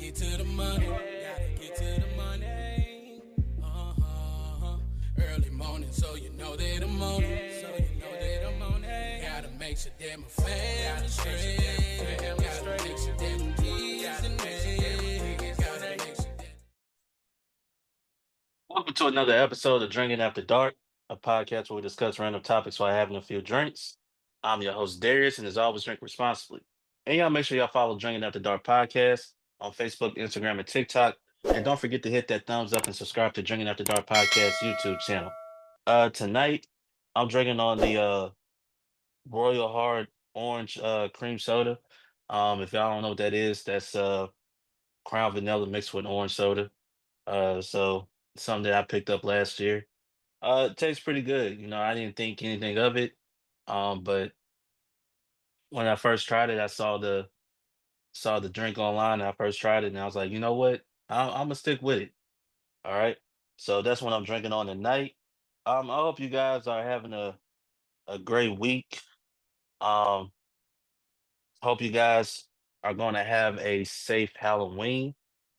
get to the money. Gotta get to the money. Early morning, so you know that I'm on it. So you know that I'm on it. Gotta make sure that my family straight. Gotta make sure that my kids and me. Gotta make sure that. Welcome to another episode of Drinking After Dark, a podcast where we discuss random topics while having a few drinks. I'm your host, Darius, and as always, drink responsibly. And y'all make sure y'all follow Drinking After Dark podcast on Facebook, Instagram, and TikTok. And don't forget to hit that thumbs up and subscribe to Drinking After Dark podcast YouTube channel. Tonight, I'm drinking on the Royal Hard Orange Cream Soda. If y'all don't know what that is, that's Crown Vanilla mixed with orange soda. So something that I picked up last year. It tastes pretty good. I didn't think anything of it. But when I first tried it, I saw the drink online and I first tried it and I was like, you know what? I'm gonna stick with it. All right. So that's what I'm drinking on tonight. I hope you guys are having a great week. Um, hope you guys are gonna have a safe Halloween.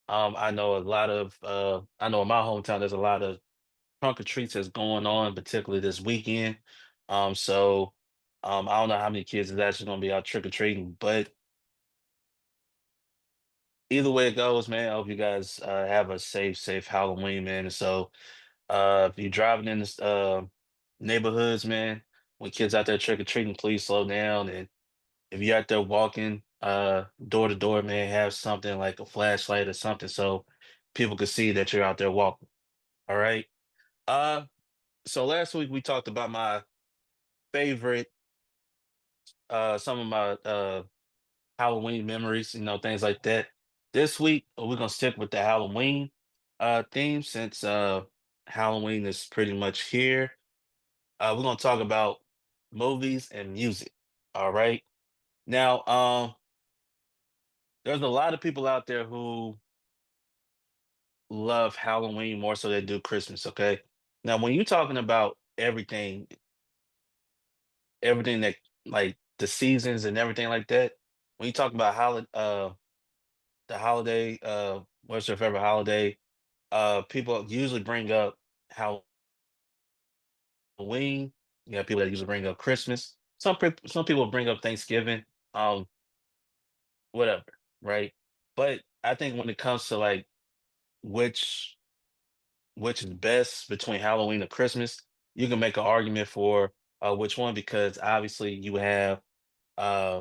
I know in my hometown there's a lot of trunk or treats that's going on, particularly this weekend. So I don't know how many kids is actually going to be out trick or treating, but either way it goes, man, I hope you guys have a safe Halloween, man. And so, if you're driving in this neighborhoods, man, when kids out there trick or treating, please slow down. And if you're out there walking door to door, man, have something like a flashlight or something so people can see that you're out there walking. All right. Uh, so last week we talked about my favorite some of my Halloween memories, things like that. This week we're gonna stick with the Halloween theme since Halloween is pretty much here. We're gonna talk about movies and music. All right. Now, there's a lot of people out there who love Halloween more so they do Christmas, okay? Now, when you're talking about everything that like the seasons and everything like that, when you talk about the holiday, what's your favorite holiday? People usually bring up Halloween. You have people that usually bring up Christmas. Some people bring up Thanksgiving. Um, whatever, right? But I think when it comes to like which which is best between Halloween and Christmas, you can make an argument for which one because obviously you have uh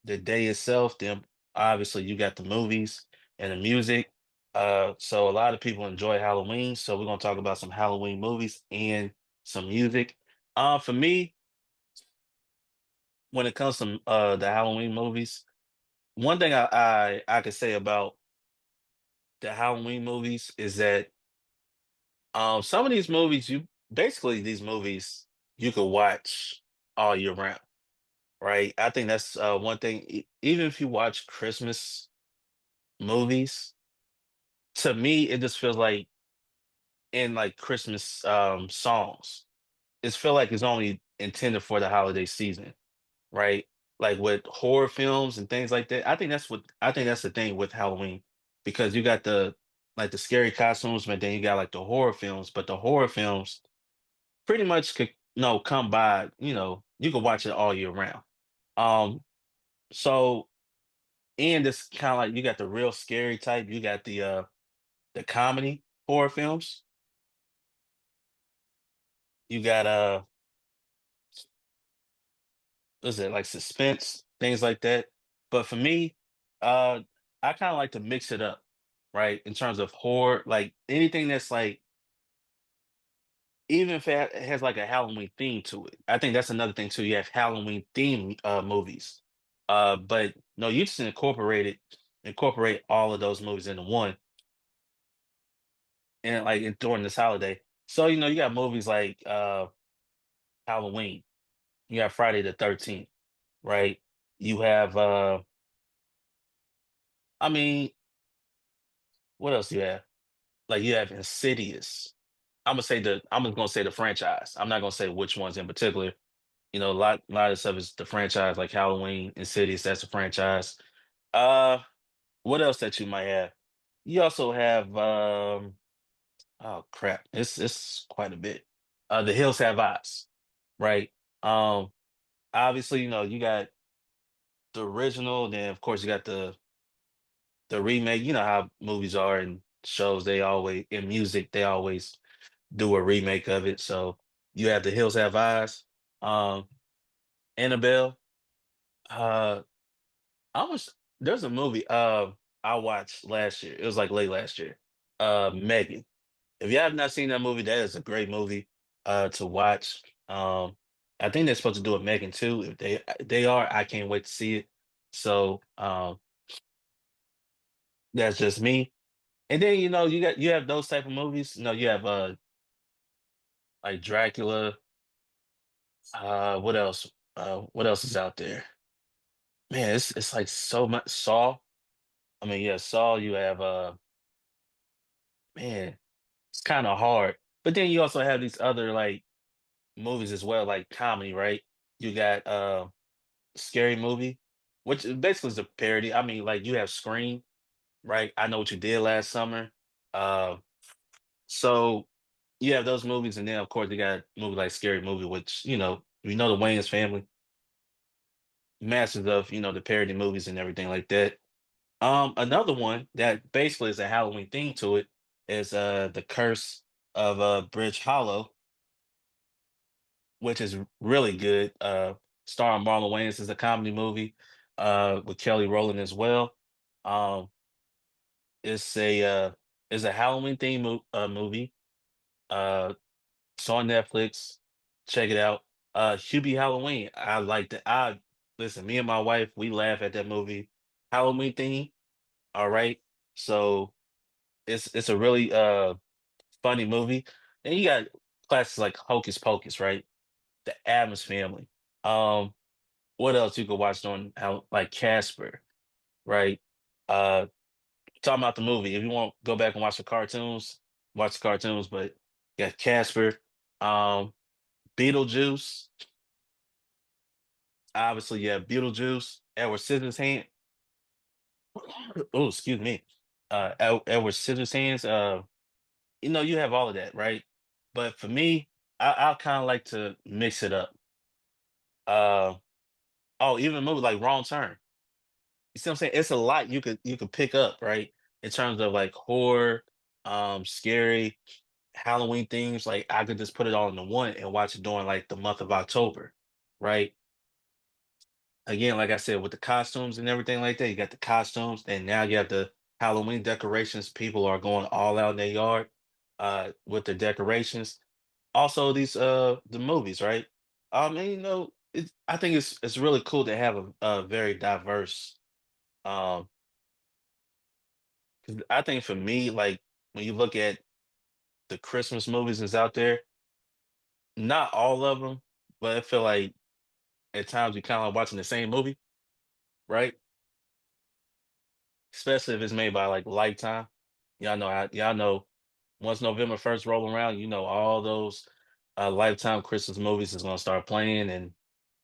the day itself, then obviously you got the movies and the music. So a lot of people enjoy Halloween. So we're gonna talk about some Halloween movies and some music. For me, when it comes to the Halloween movies, one thing I could say about the Halloween movies is that some of these movies these movies you could watch all year round, right? I think that's one thing. Even if you watch Christmas movies, to me, it just feels like in like Christmas songs, it feel like it's only intended for the holiday season, right? Like with horror films and things like that. I think that's the thing with Halloween because you got the scary costumes, but then you got like the horror films, but the horror films pretty much could come by, you could watch it all year round. Um so and it's kind of like you got the real scary type, you got the comedy horror films. You got what's it like suspense, things like that. But for me, uh I kind of like to mix it up, right? In terms of horror, like anything that's like even if it has like a Halloween theme to it. I think that's another thing too. You have Halloween theme movies. But no, you just incorporate all of those movies into one and during this holiday. So, you got movies like Halloween. You have Friday the 13th, right? You have I mean, what else do you have? Like you have Insidious. I'm just gonna say the franchise. I'm not gonna say which ones in particular. A lot of stuff is the franchise, like Halloween, Insidious, that's a franchise. Uh what else that you might have? You also have oh crap, it's quite a bit. The Hills Have Eyes, right? Um, obviously, you got the original, then of course you got the remake. You know how movies are and shows, they always in music, they always do a remake of it. So you have The Hills Have Eyes, um, Annabelle. Uh, I was there's a movie I watched last year. It was like late last year. Megan. If you have not seen that movie, that is a great movie to watch. I think they're supposed to do a Megan too. If they are, I can't wait to see it. So that's just me. And then you have those type of movies. You have like Dracula. What else? What else is out there? Man, it's like so much. Saw. I mean, yeah, Saw. You have man, it's kind of hard. But then you also have these other like movies as well, like comedy, right? You got Scary Movie, which basically is a parody. I mean, like you have Scream, right? I Know What You Did Last Summer. Uh, so you have those movies, and then of course you got a movie like Scary Movie, which the Wayans family, masters of the parody movies and everything like that. Another one that basically is a Halloween theme to it is The Curse of Bridge Hollow, which is really good. Starring Marlon Wayans, is a comedy movie with Kelly Rowland as well. Um, it's a Halloween theme movie. Uh, it's on Netflix. Check it out. Hubie Halloween. I like that. I listen. Me and my wife, we laugh at that movie. Halloween theme. All right. So it's a really funny movie. And you got classics like Hocus Pocus, right? The Addams Family. Um, what else you could watch on how like Casper, right? Uh, talking about the movie. If you want to go back and watch the cartoons. But you got Casper, um, Beetlejuice. Obviously, you have Beetlejuice, Edward Scissorhands. Oh, excuse me. Edward Scissorhands. You have all of that, right? But for me, I kind of like to mix it up. Uh, oh, even a movie like Wrong Turn. You see what I'm saying? It's a lot you could pick up, right? In terms of like horror, scary, Halloween themes. Like I could just put it all into one and watch it during like the month of October, right? Again, like I said, with the costumes and everything like that, you got the costumes, and now you have the Halloween decorations. People are going all out in their yard with the decorations. Also, these the movies, right? And I think it's really cool to have a very diverse. Um, 'Cause I think for me, like when you look at the Christmas movies that's out there, not all of them, but I feel like at times you kind of watching the same movie, right? Especially if it's made by like Lifetime. Y'all know once November 1st roll around, all those Lifetime Christmas movies is gonna start playing and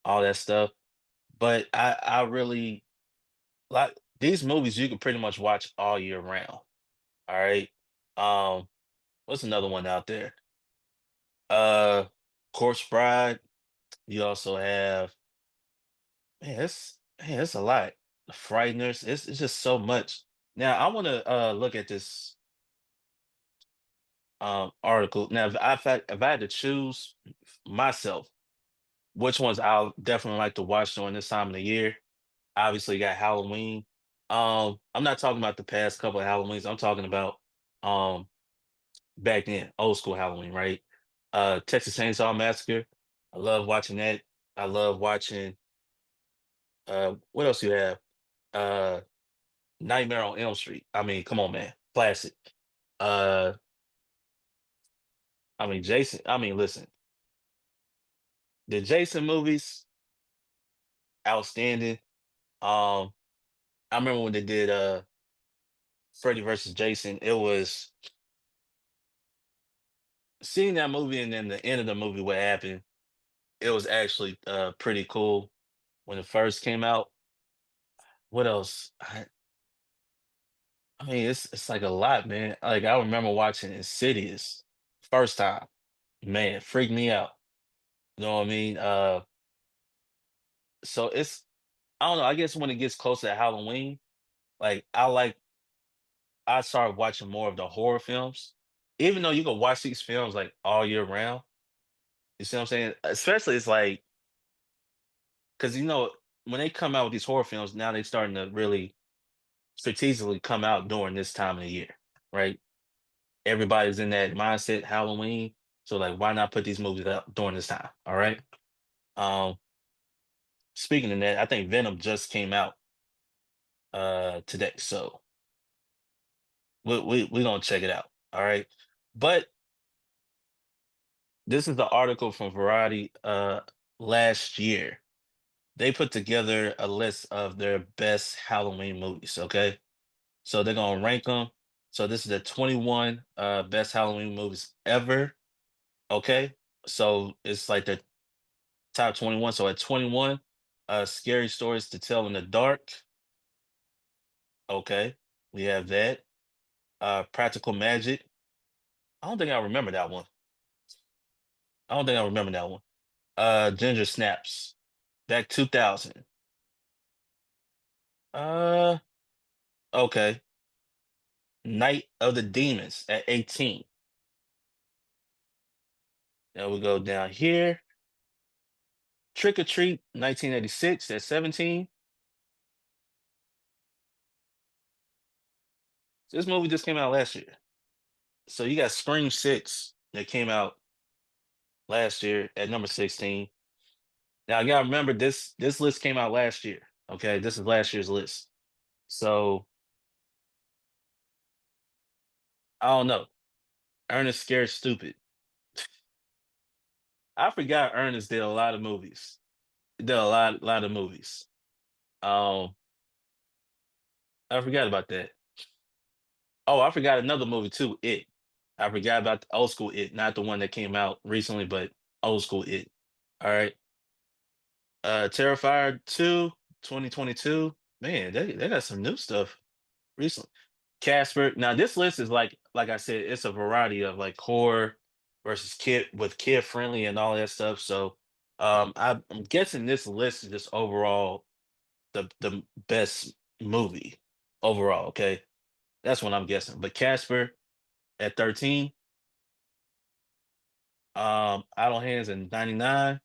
all that stuff. But I really like these movies you can pretty much watch all year round. All right. Um, what's another one out there? Uh Corpse Bride. You also have it's a lot. The Frighteners. It's just so much. Now I want to look at this article. Now if I had to choose myself, which ones I'll definitely like to watch during this time of the year. Obviously you got Halloween. I'm not talking about the past couple of Halloweens. I'm talking about um back then, old school Halloween, right? Texas Chainsaw Massacre. I love watching that. I love watching what else you have? Uh Nightmare on Elm Street. I mean, come on, man. Classic. Uh I mean Jason, I mean, listen, the Jason movies, outstanding. Um, I remember when they did Freddy versus Jason, it was seeing that movie and then the end of the movie, what happened, it was actually pretty cool when it first came out. What else? mean, it's like a lot, man. Like I remember watching Insidious first time. Man, freaked me out. You know what I mean? So it's I don't know. I guess when it gets closer to Halloween, like I started watching more of the horror films. Even though you can watch these films like all year round, you see what I'm saying? Especially it's like because when they come out with these horror films, now they starting to really strategically come out during this time of the year, right? Everybody's in that mindset, Halloween. So like, why not put these movies out during this time? All right. Um, Speaking of that, I think Venom just came out today, so we gonna check it out. All right. But this is the article from Variety last year. They put together a list of their best Halloween movies. Okay. So they're gonna rank them. So this is the 21 best Halloween movies ever. Okay. So it's like the top 21. So at 21, Scary Stories to Tell in the Dark. Okay. We have that. Practical Magic. I don't think I remember that one. I don't think I remember that one. Ginger Snaps. Back 2000. Uh okay. Night of the Demons at 18. Now we go down here. Trick or Treat 1986 at 17. This movie just came out last year. So you got Scream 6 that came out last year at number 16. Now you gotta remember this list came out last year. Okay, this is last year's list. So I don't know. Ernest Scared Stupid. I forgot Ernest did a lot of movies. He did a lot of movies. Um, I forgot about that. Oh, I forgot another movie too. It. I forgot about the old school It, not the one that came out recently, but old school It. All right. Terrifier 2, 2022. Man, they got some new stuff recently. Casper. Now this list is like I said, it's a variety of like horror versus kid friendly and all that stuff. So I'm guessing this list is just overall the best movie overall. Okay, that's what I'm guessing. But Casper at 13, Idle Hands in 99.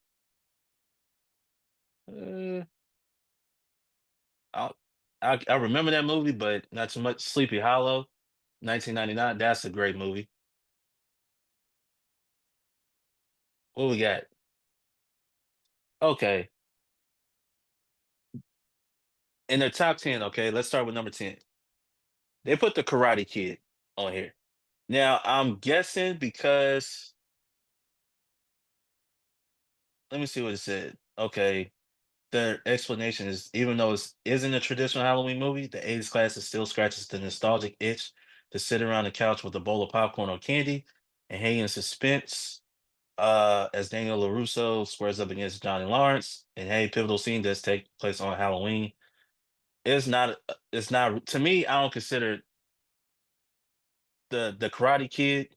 Uh, I, I remember that movie, but not too much. Sleepy Hollow, 1999. That's a great movie. What we got? Okay, in the top 10. Okay, let's start with number 10. They put the Karate Kid on here. Now I'm guessing because let me see what it said. Okay, their explanation is even though it isn't a traditional Halloween movie, the 80s classic still scratches the nostalgic itch to sit around the couch with a bowl of popcorn or candy and hang in suspense. As Daniel LaRusso squares up against Johnny Lawrence, and hey, pivotal scene does take place on Halloween. It's not to me. I don't consider the Karate Kid,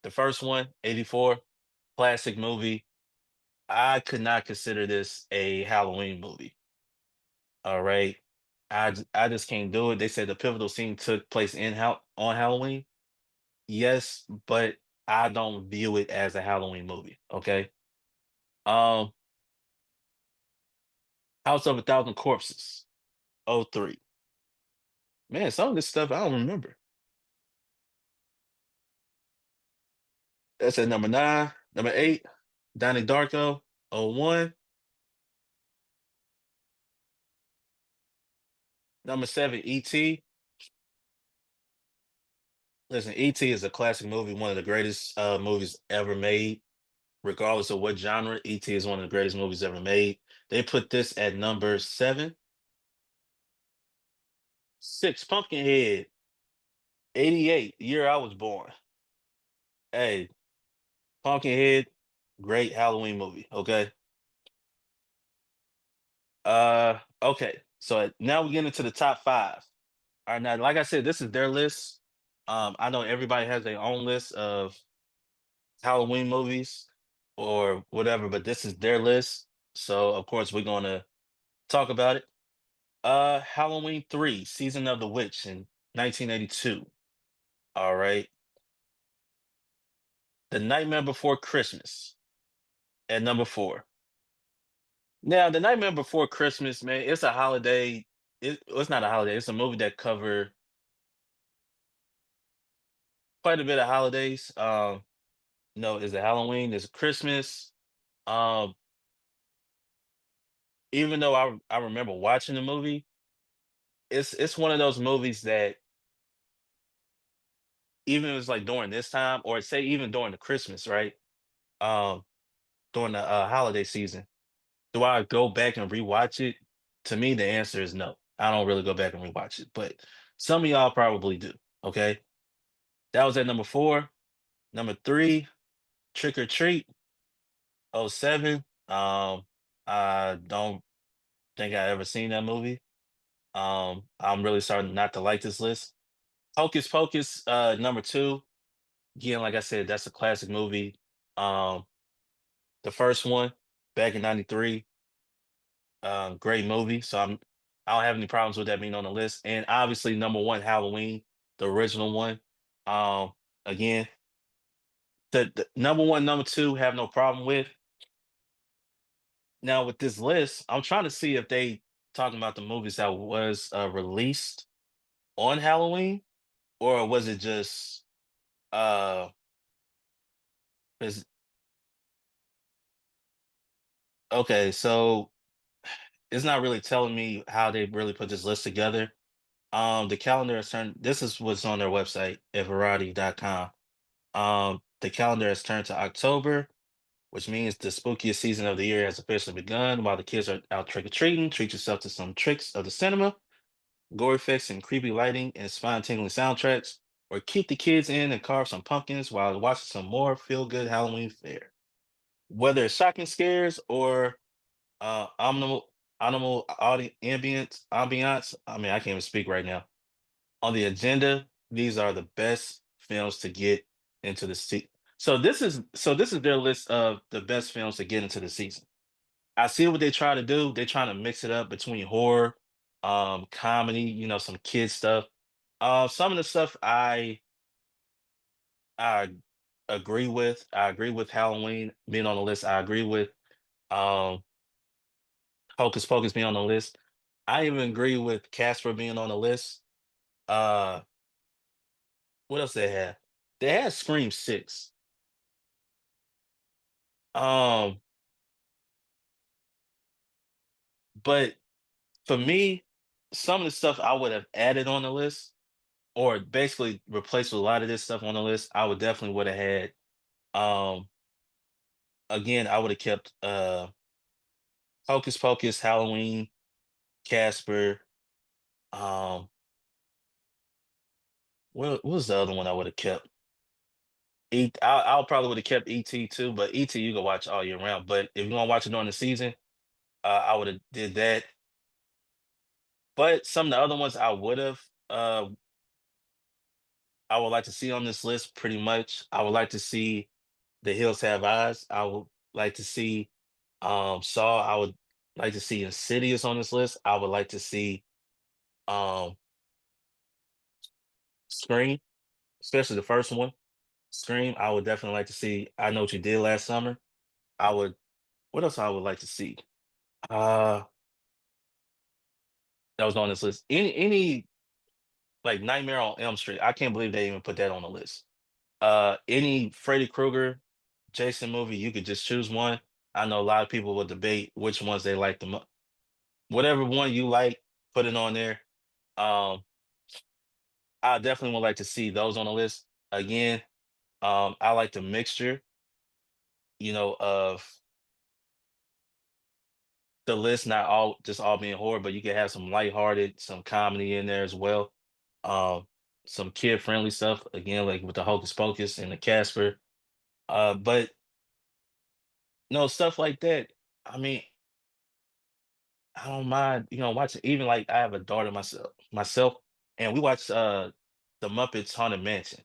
the first one, 84, classic movie. I could not consider this a Halloween movie. All right. I just can't do it. They said the pivotal scene took place on Halloween. Yes, but I don't view it as a Halloween movie. Okay. Um, House of a Thousand Corpses, '03. Man, some of this stuff I don't remember. That's at number 9. Number 8, Donnie Darko, '01. Number 7, E.T. Listen, E.T. is a classic movie, one of the greatest movies ever made. Regardless of what genre, E.T. is one of the greatest movies ever made. They put this at number 7. 6, Pumpkinhead, 88, year I was born. Hey, Pumpkinhead, great Halloween movie. Okay. Okay. So now we get into the top 5. All right, now, like I said, this is their list. I know everybody has their own list of Halloween movies or whatever, but this is their list. So of course we're gonna talk about it. Halloween 3, Season of the Witch in 1982. All right. The Nightmare Before Christmas at number 4. Now, The Nightmare Before Christmas, man, it's a holiday. It's not a holiday. It's a movie that cover quite a bit of holidays. Is it Halloween? Is it Christmas? Um, Even though I remember watching the movie, it's one of those movies that even if it's like during this time, or say even during the Christmas, right? Um, During the holiday season, do I go back and rewatch it? To me, the answer is no. I don't really go back and rewatch it, but some of y'all probably do. Okay, that was at number 4. Number 3, Trick or Treat, '07. I don't think I ever seen that movie. I'm really starting not to like this list. Hocus Pocus, number 2. Again, like I said, that's a classic movie. Um, the first one back in '93, great movie. I don't have any problems with that being on the list. And obviously, number 1, Halloween, the original one. Um, Again, the number 1, number 2, have no problem with. Now with this list, I'm trying to see if they talking about the movies that was released on Halloween, or was it just uh is okay, so it's not really telling me how they really put this list together. The calendar has turned, this is what's on their website at variety.com. The calendar has turned to October, which means the spookiest season of the year has officially begun. While the kids are out trick or treating, treat yourself to some tricks of the cinema, gore effects and creepy lighting and spine-tingling soundtracks, or keep the kids in and carve some pumpkins while watching some more feel-good Halloween fare. Whether it's shocking scares or animal ambiance. I mean, I can't even speak right now. On the agenda, these are the best films to get into the season. So this is their list of the best films to get into the season. I see what they try to do. They're trying to mix it up between horror, comedy, some kid stuff. Some of the stuff I agree with. I agree with Halloween being on the list. I agree with um Hocus Pocus being on the list. I even agree with Casper being on the list. Uh, what else they have? They had Scream 6. Um, but for me, some of the stuff I would have added on the list, or basically replaced with a lot of this stuff on the list, I would definitely would have had. Um, Again, I would have kept Hocus Pocus, Halloween, Casper. Um, what was the other one I would have kept? I'll probably would have kept ET too, but ET you can watch all year round. But if you're gonna watch it during the season, I would have did that. But some of the other ones I would like to see on this list pretty much. I would like to see The Hills Have Eyes. I would like to see Saw. I would like to see Insidious on this list. I would like to see um Scream, especially the first one. Scream. I would definitely like to see I Know What You Did Last Summer. I would What else I would like to see? Uh that was on this list. Any like Nightmare on Elm Street. I can't believe they even put that on the list. Any Freddy Krueger, Jason movie, you could just choose one. I know a lot of people will debate which ones they like the most. Whatever one you like, put it on there. Um, I definitely would like to see those on the list. Again, I like the mixture, of the list, not all just all being horror, but you can have some lighthearted, some comedy in there as well. Um, some kid-friendly stuff, again, like with the Hocus Pocus and the Casper. But no, stuff like that. I mean, I don't mind, watching. Even like I have a daughter myself. and we watched the Muppets Haunted Mansion,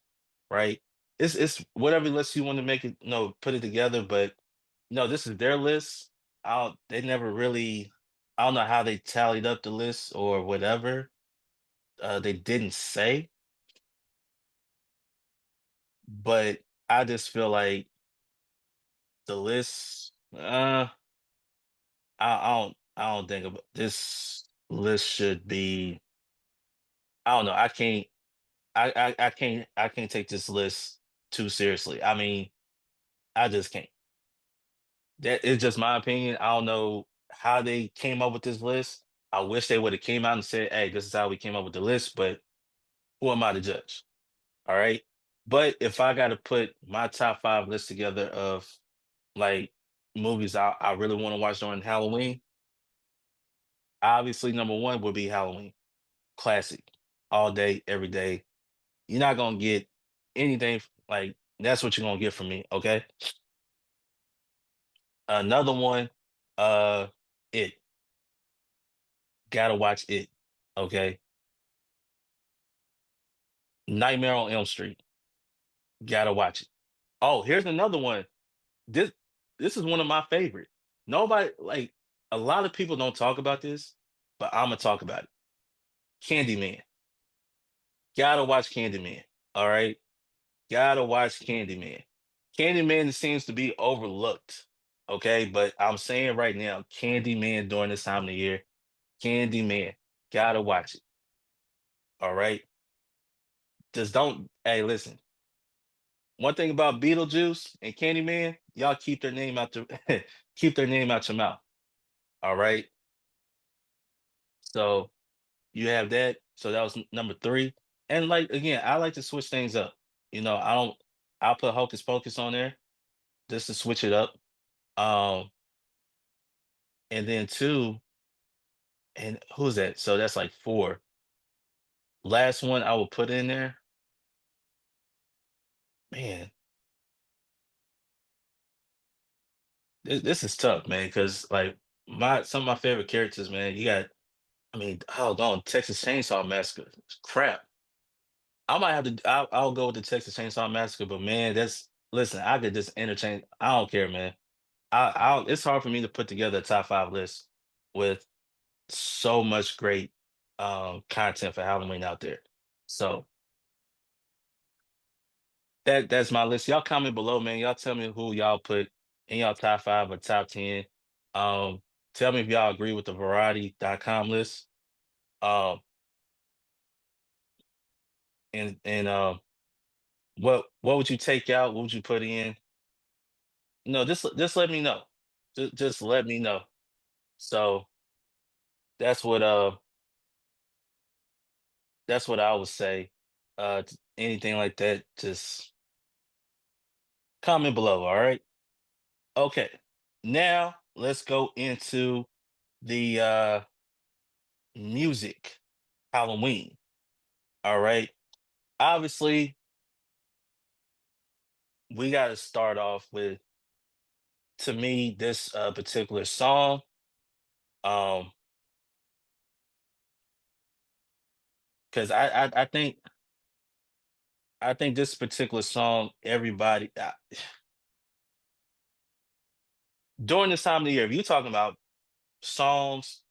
right? It's whatever list you want to make it, put it together, but no, this is their list. They never really, I don't know how they tallied up the list or whatever. They didn't say, but I just feel like the list, I don't think this list should be. I don't know. I can't. I can't take this list too seriously. I mean, I just can't. That is just my opinion. I don't know how they came up with this list. I wish they would have came out and said, "Hey, this is how we came up with the list." But who am I to judge? All right. But if I got to put my top five list together of like movies I really want to watch during Halloween, obviously number one would be Halloween. Classic. All day, every day. You're not gonna get anything like that's what you're gonna get from me, okay? Another one, uh, it. Gotta watch it, okay? Nightmare on Elm Street. Gotta watch it. Oh, here's another one. This this is one of my favorite. Nobody like a lot of people don't talk about this, but I'm gonna talk about it. Candyman. Gotta watch Candyman. All right. Gotta watch Candyman. Candyman seems to be overlooked. Okay, but I'm saying right now, Candyman during this time of the year, Candyman, gotta watch it. All right. Just don't hey, listen. One thing about Beetlejuice and Candyman, y'all keep their name out the keep their name out your mouth. All right. So you have that. So that was number three. And like again, I like to switch things up. I don't I'll put Hocus Pocus on there just to switch it up. Um, and then two, and who's that? So that's like four. Last one I will put in there, man. This is tough, man, because like my some of my favorite characters, man. You got, I mean, hold on, Texas Chainsaw Massacre. Crap. I might have to. I'll go with the Texas Chainsaw Massacre, but man, that's listen. I could just interchange. I don't care, man. It's hard for me to put together a top five list with so much great content for Halloween out there. So that's my list. Y'all comment below, man. Y'all tell me who y'all put in y'all top five or top 10. Um, Tell me if y'all agree with the variety.com list. Um, and what would you take out? What would you put in? No, just let me know. Just let me know. So that's what uh that's what I would say. Anything like that, just comment below. All right. Okay. Now let's go into the music Halloween. All right. Obviously, we got to start off with, to me, this particular song. Um, because I think this particular song, everybody during this time of the year, if you're talking about songs,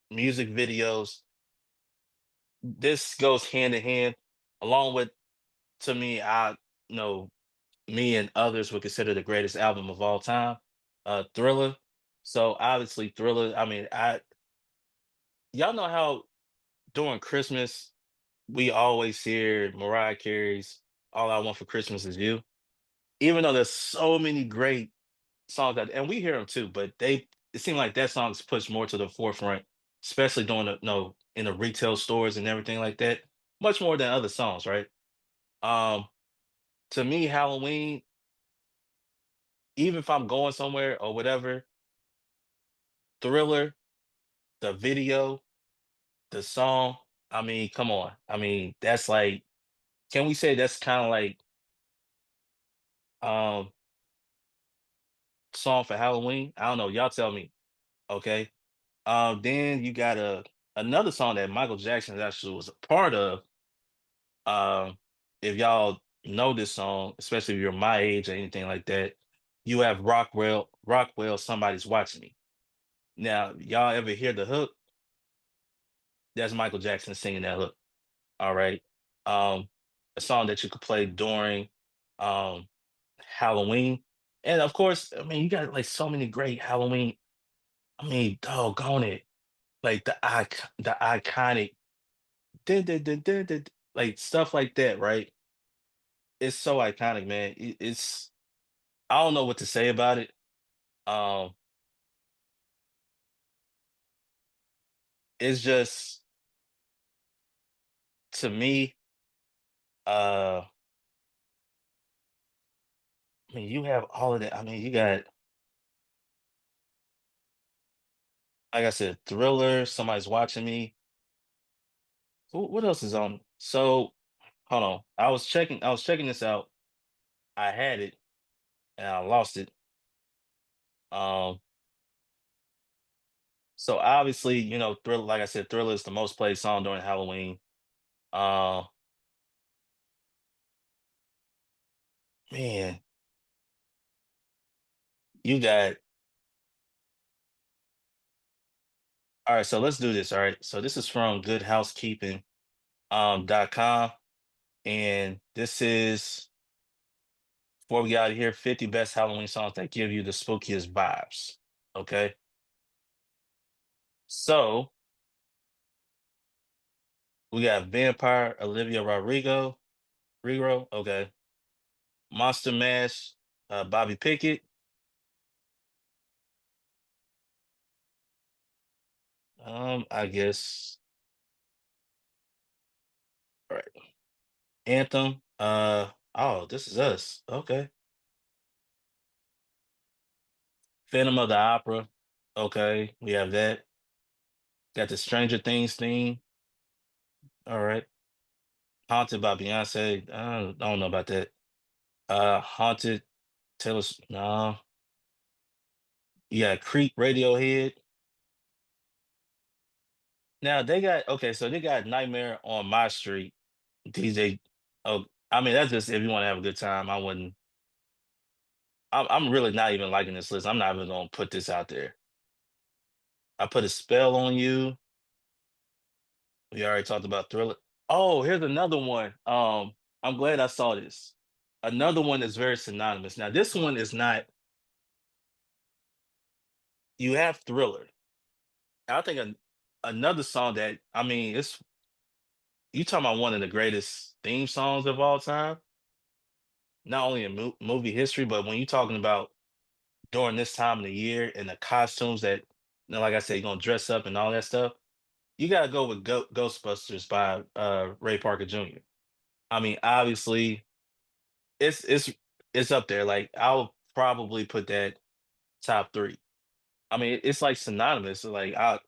music videos, this goes hand in hand, along with, to me, know me and others would consider the greatest album of all time, Thriller. So obviously, Thriller. I mean, I y'all know how during Christmas we always hear Mariah Carey's "All I Want for Christmas Is You." Even though there's so many great songs that, and we hear them too, but it seemed like that song's pushed more to the forefront, especially during the in the retail stores and everything like that, much more than other songs, right? Um, to me, Halloween, even if I'm going somewhere or whatever, Thriller, the video, the song, I mean, come on. I mean, that's like, can we say that's kind of like um song for Halloween? I don't know. Y'all tell me. Okay. Then you got a Another song that Michael Jackson actually was a part of, um, if y'all know this song, especially if you're my age or anything like that, you have Rockwell, Somebody's Watching Me. Now, y'all ever hear the hook? That's Michael Jackson singing that hook. All right. Um, a song that you could play during um Halloween. And of course, I mean, you got like so many great Halloween. I mean, doggone it. Like the iconic dun, dun, dun, dun, dun, like stuff like that, right? It's so iconic, man. It's I don't know what to say about it. Um, it's just to me, uh, I mean, you have all of that. I mean, you got, like I said, Thriller, Somebody's Watching Me. What else is on? So, hold on. I was checking this out. I had it and I lost it. Um, so obviously, Thriller, like I said, Thriller is the most played song during Halloween. Uh, man, you got all right, so let's do this. All right. So this is from Good Housekeeping .com. And this is before we get out of here, 50 best Halloween songs that give you the spookiest vibes. Okay. So we got Vampire, Olivia Rigo, okay. Monster Mash, Bobby Pickett. I guess all right. Anthem. Oh, This Is Us. Okay. Phantom of the Opera. Okay, we have that. Got the Stranger Things theme. All right. Haunted by Beyonce. I don't know about that. Haunted no. You got Creep, Radiohead. Now they got okay, so they got Nightmare on My Street. DJ. Oh, I mean that's just if you want to have a good time. I wouldn't. I'm really not even liking this list. I'm not even gonna put this out there. I put a spell on you. We already talked about Thriller. Oh, here's another one. I'm glad I saw this. Another one is very synonymous. Now, this one is not. You have Thriller. I think another song that I mean, it's you talking about one of the greatest theme songs of all time. Not only in movie history, but when you're talking about during this time of the year and the costumes that, like I said, you're gonna dress up and all that stuff. You gotta go with Ghostbusters by Ray Parker Jr. I mean, obviously, it's it's it's up there. Like I'll probably put that top three. I mean, it's like synonymous. Like I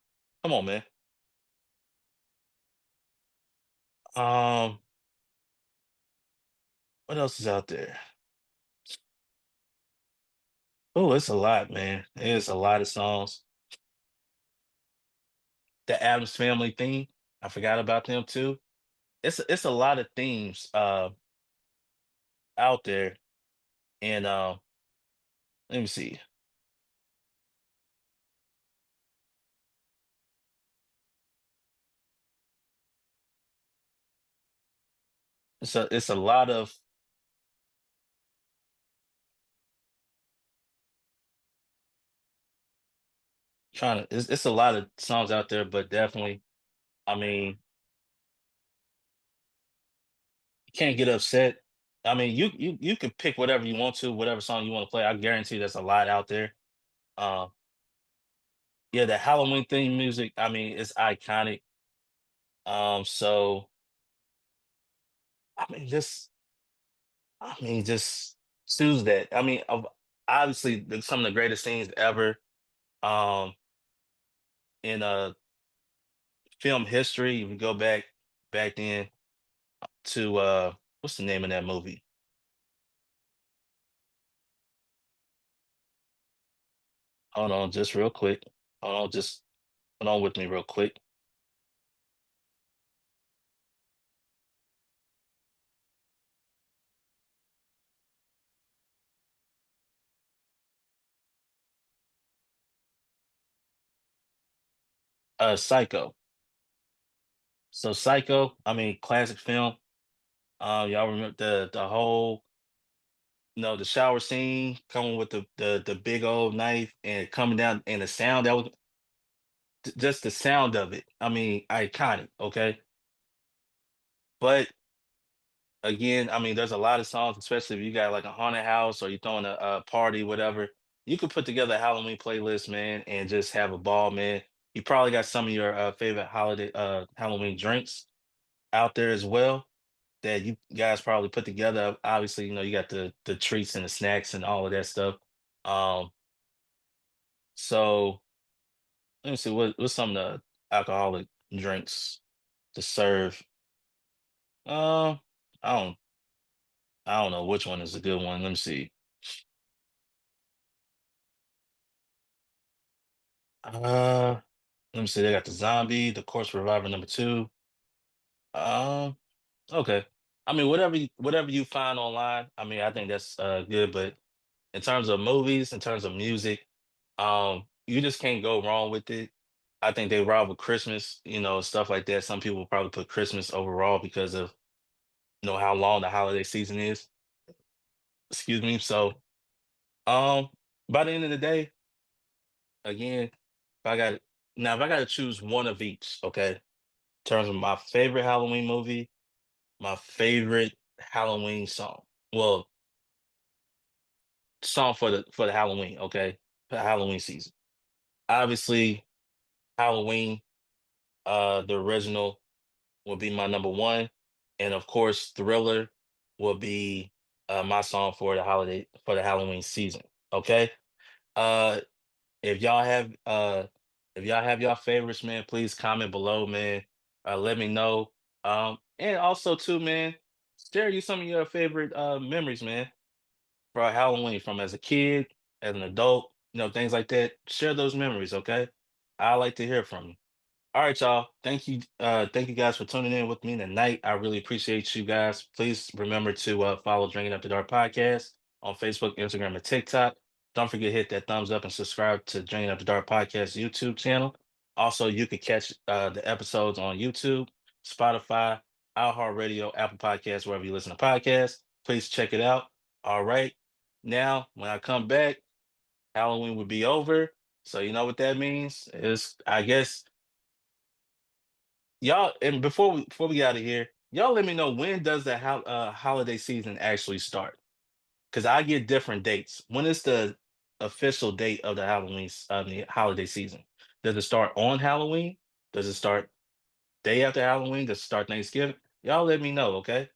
come on, man. Um, what else is out there? Oh, it's a lot, man. It's a lot of songs. The Adams Family theme. I forgot about them too. It's a lot of themes out there. And let me see. It's a lot of trying to it's a lot of songs out there, but definitely, I mean, you can't get upset. I mean, you can pick whatever you want to, whatever song you want to play. I guarantee there's a lot out there. Um, yeah, the Halloween theme music, I mean, it's iconic. So I mean, just choose that. I mean, obviously, some of the greatest things ever um, in film history. If you go back then to what's the name of that movie? Hold on, just real quick. Hold on, just hold on with me real quick. Psycho. So Psycho, I mean, classic film. Y'all remember the whole, the shower scene coming with the big old knife and coming down and the sound that was just the sound of it. I mean, iconic. Okay, but again, I mean, there's a lot of songs, especially if you got like a haunted house or you're throwing a party, whatever. You could put together a Halloween playlist, man, and just have a ball, man. You probably got some of your favorite holiday Halloween drinks out there as well that you guys probably put together. Obviously, you got the treats and the snacks and all of that stuff. Um, so let me see what's some of the alcoholic drinks to serve. Um, I don't I don't know which one is a good one. Let me see. Uh, Let me see. They got the zombie, the corpse reviver number two. Um, okay. I mean, whatever you find online. I mean, I think that's good. But in terms of movies, in terms of music, you just can't go wrong with it. I think they rob with Christmas, stuff like that. Some people probably put Christmas overall because of how long the holiday season is. Excuse me. So, um, by the end of the day, again, if I got to choose one of each, okay, in terms of my favorite Halloween movie, my favorite Halloween song. Well, song for the Halloween, okay, for the Halloween season. Obviously, Halloween, the original will be my number one, and of course, Thriller will be my song for the Halloween season. Okay. Uh, if y'all have y'all favorites, man, please comment below, man. Let me know. And also too, man, share you some of your favorite memories, man, for Halloween from as a kid, as an adult, things like that. Share those memories, okay? I like to hear from you. All right, y'all. Thank you guys for tuning in with me tonight. I really appreciate you guys. Please remember to follow Drinking Up the Dark podcast on Facebook, Instagram, and TikTok. Don't forget to hit that thumbs up and subscribe to Drinking Up the Dark podcast YouTube channel. Also, you can catch the episodes on YouTube, Spotify, iHeartRadio, Apple Podcasts, wherever you listen to podcasts. Please check it out. All right. Now, when I come back, Halloween will be over. So you know what that means? Is I guess y'all, and before we get out of here, y'all let me know, when does the holiday season actually start? Because I get different dates. When is the official date of the holiday season? Does it start on Halloween? Does it start day after Halloween? Does it start Thanksgiving? Y'all let me know, okay?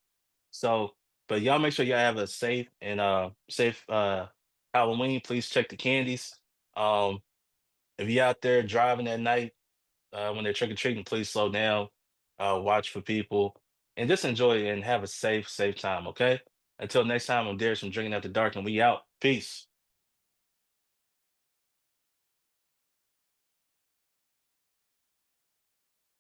So, but y'all make sure y'all have a safe Halloween. Please check the candies. Um, if you out there driving at night, when they're trick or treating, please slow down, watch for people, and just enjoy it and have a safe time. Okay. Until next time, I'm Darius from Drinking After Dark, and we out. Peace.